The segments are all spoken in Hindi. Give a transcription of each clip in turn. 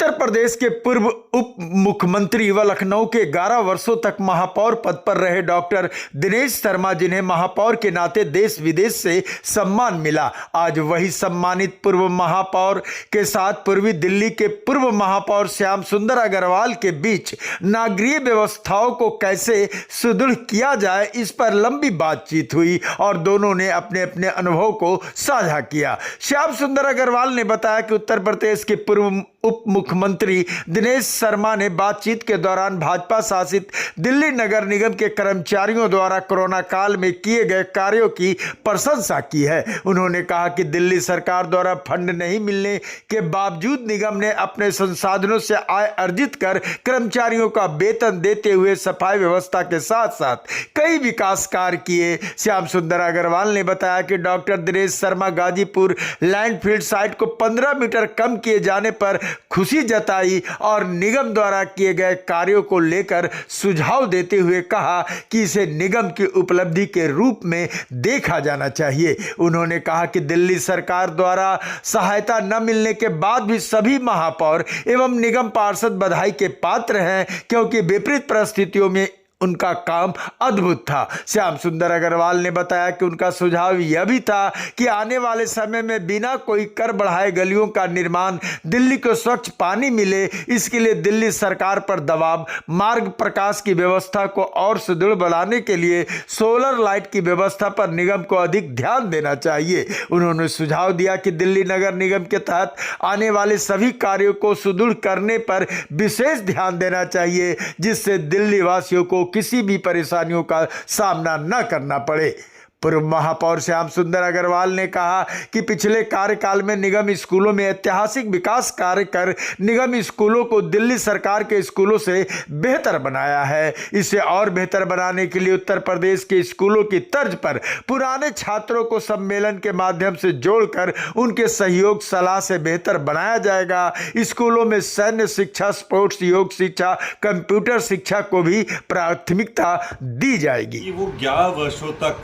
उत्तर प्रदेश के पूर्व उप मुख्यमंत्री व लखनऊ के 11 वर्षों तक महापौर पद पर रहे डॉक्टर दिनेश शर्मा, जिन्हें महापौर के नाते देश विदेश से सम्मान मिला, आज वही सम्मानित पूर्व महापौर के साथ पूर्वी दिल्ली के पूर्व महापौर श्याम सुंदर अग्रवाल के बीच नागरिक व्यवस्थाओं को कैसे सुदृढ़ किया जाए, इस पर लंबी बातचीत हुई और दोनों ने अपने अपने अनुभव को साझा किया। श्याम सुंदर अग्रवाल ने बताया कि उत्तर प्रदेश के पूर्व उप मुख्यमंत्री दिनेश शर्मा ने बातचीत के दौरान भाजपा शासित दिल्ली नगर निगम के कर्मचारियों द्वारा कोरोना काल में किए गए कार्यों की प्रशंसा की है। उन्होंने कहा कि दिल्ली सरकार द्वारा फंड नहीं मिलने के बावजूद निगम ने अपने संसाधनों से आय अर्जित कर कर्मचारियों का वेतन देते हुए सफाई व्यवस्था के साथ साथ कई विकास कार्य किए। श्याम सुंदर अग्रवाल ने बताया कि डॉक्टर दिनेश शर्मा गाजीपुर लैंडफील्ड साइट को 15 मीटर कम किए जाने पर खुशी जताई और निगम द्वारा किए गए कार्यों को लेकर सुझाव देते हुए कहा कि इसे निगम की उपलब्धि के रूप में देखा जाना चाहिए। उन्होंने कहा कि दिल्ली सरकार द्वारा सहायता न मिलने के बाद भी सभी महापौर एवं निगम पार्षद बधाई के पात्र हैं, क्योंकि विपरीत परिस्थितियों में उनका काम अद्भुत था। श्याम सुंदर अग्रवाल ने बताया कि उनका सुझाव यह भी था कि आने वाले समय में बिना कोई कर बढ़ाए गलियों का निर्माण, दिल्ली को स्वच्छ पानी मिले, इसके लिए दिल्ली सरकार पर दबाव, मार्ग प्रकाश की व्यवस्था को और सुदृढ़ बनाने के लिए सोलर लाइट की व्यवस्था पर निगम को अधिक ध्यान देना चाहिए। उन्होंने सुझाव दिया कि दिल्ली नगर निगम के तहत आने वाले सभी कार्यों को सुदृढ़ करने पर विशेष ध्यान देना चाहिए, जिससे दिल्ली वासियों को किसी भी परेशानियों का सामना न करना पड़े। पूर्व महापौर श्याम सुंदर अग्रवाल ने कहा कि पिछले कार्यकाल में निगम स्कूलों में ऐतिहासिक विकास कार्य कर निगम स्कूलों को दिल्ली सरकार के स्कूलों से बेहतर बनाया है। इसे और बेहतर बनाने के लिए उत्तर प्रदेश के स्कूलों की तर्ज पर पुराने छात्रों को सम्मेलन के माध्यम से जोड़कर उनके सहयोग सलाह से बेहतर बनाया जाएगा। स्कूलों में सैन्य शिक्षा, स्पोर्ट्स, योग शिक्षा, कंप्यूटर शिक्षा को भी प्राथमिकता दी जाएगी। वो 11 वर्षों तक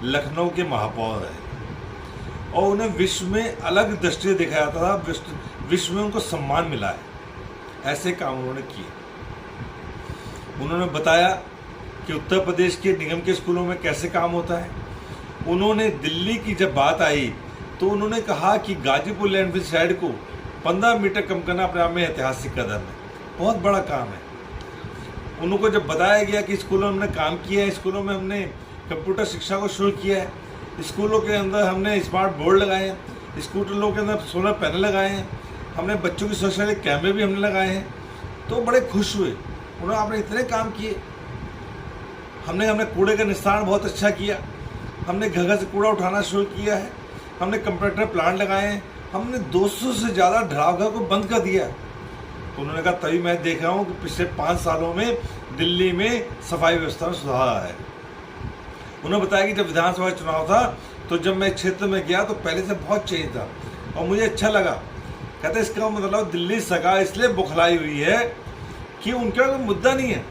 लखनऊ के महापौर है और उन्हें विश्व में अलग दृष्टि देखा जाता था, विश्व में उनको सम्मान मिला है। ऐसे काम उन्होंने किए। उन्होंने बताया कि उत्तर प्रदेश के निगम के स्कूलों में कैसे काम होता है। उन्होंने दिल्ली की जब बात आई तो उन्होंने कहा कि गाजीपुर लैंडफील्ड साइड को 15 मीटर कम करना अपने आप में ऐतिहासिक कदम है, बहुत बड़ा काम है। उनको जब बताया गया कि स्कूलों में हमने काम किया है, स्कूलों में हमने कंप्यूटर शिक्षा को शुरू किया है, स्कूलों के अंदर हमने स्मार्ट बोर्ड लगाए हैं, स्कूलों के अंदर सोलर पैनल लगाए हैं, हमने बच्चों की सुरक्षा के कैमरे भी हमने लगाए हैं, तो बड़े खुश हुए। उन्होंने आपने इतने काम किए। हमने कूड़े का निस्तारण बहुत अच्छा किया, हमने घर घर से कूड़ा उठाना शुरू किया है, हमने कंप्यूटर प्लांट लगाए हैं, हमने 200 से ज़्यादा ढाबघर को बंद कर दिया। तो उन्होंने कहा तभी मैं देख रहा हूँ कि पिछले 5 सालों में दिल्ली में सफाई व्यवस्था में सुधार आया है। उन्होंने बताया कि जब विधानसभा चुनाव था तो जब मैं क्षेत्र में गया तो पहले से बहुत चेंज था और मुझे अच्छा लगा। कहते इसका मतलब दिल्ली सरकार इसलिए बुखलाई हुई है कि उनका कोई मुद्दा नहीं है।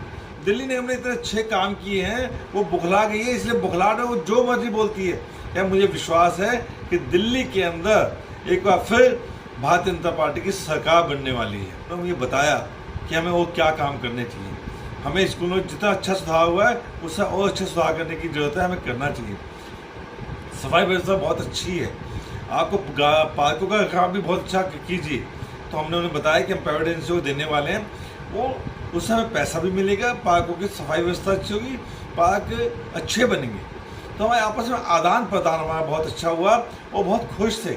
दिल्ली ने हमने इतने अच्छे काम किए हैं, वो बुखला गई है, इसलिए बुखलाहट है, वो जो मर्जी बोलती है। या मुझे विश्वास है कि दिल्ली के अंदर एक बार फिर भारतीय जनता पार्टी की सरकार बनने वाली है। तो मुझे बताया कि हमें वो क्या काम करने चाहिए। हमें स्कूलों में जितना अच्छा सुधार हुआ है उससे और अच्छा सुधार करने की जरूरत है, हमें करना चाहिए। सफाई व्यवस्था बहुत अच्छी है, आपको पार्कों का काम भी बहुत अच्छा कीजिए। तो हमने उन्हें बताया कि हम प्राइवेट एजेंसी को देने वाले हैं, वो उससे हमें पैसा भी मिलेगा, पार्कों की सफाई व्यवस्था अच्छी होगी, पार्क अच्छे बनेंगे। तो हमारे आपस में आदान प्रदान हमारा बहुत अच्छा हुआ और बहुत खुश थे।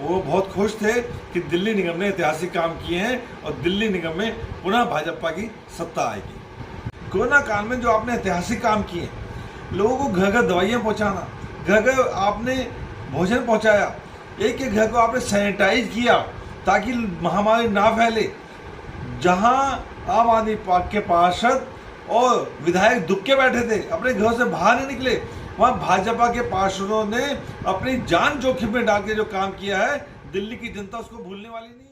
वो बहुत खुश थे कि दिल्ली निगम ने ऐतिहासिक काम किए हैं और दिल्ली निगम में पुनः भाजपा की सत्ता आएगी। कोरोना काल में जो आपने ऐतिहासिक काम किए, लोगों को घर घर दवाइयाँ पहुँचाना, घर घर आपने भोजन पहुँचाया, एक एक घर को आपने सैनिटाइज किया ताकि महामारी ना फैले। जहाँ आम आदमी के पार्षद और विधायक दुख के बैठे थे, अपने घर से बाहर नहीं निकले, वहाँ भाजपा के पार्षदों ने अपनी जान जोखिम में डाल के जो काम किया है, दिल्ली की जनता उसको भूलने वाली नहीं है।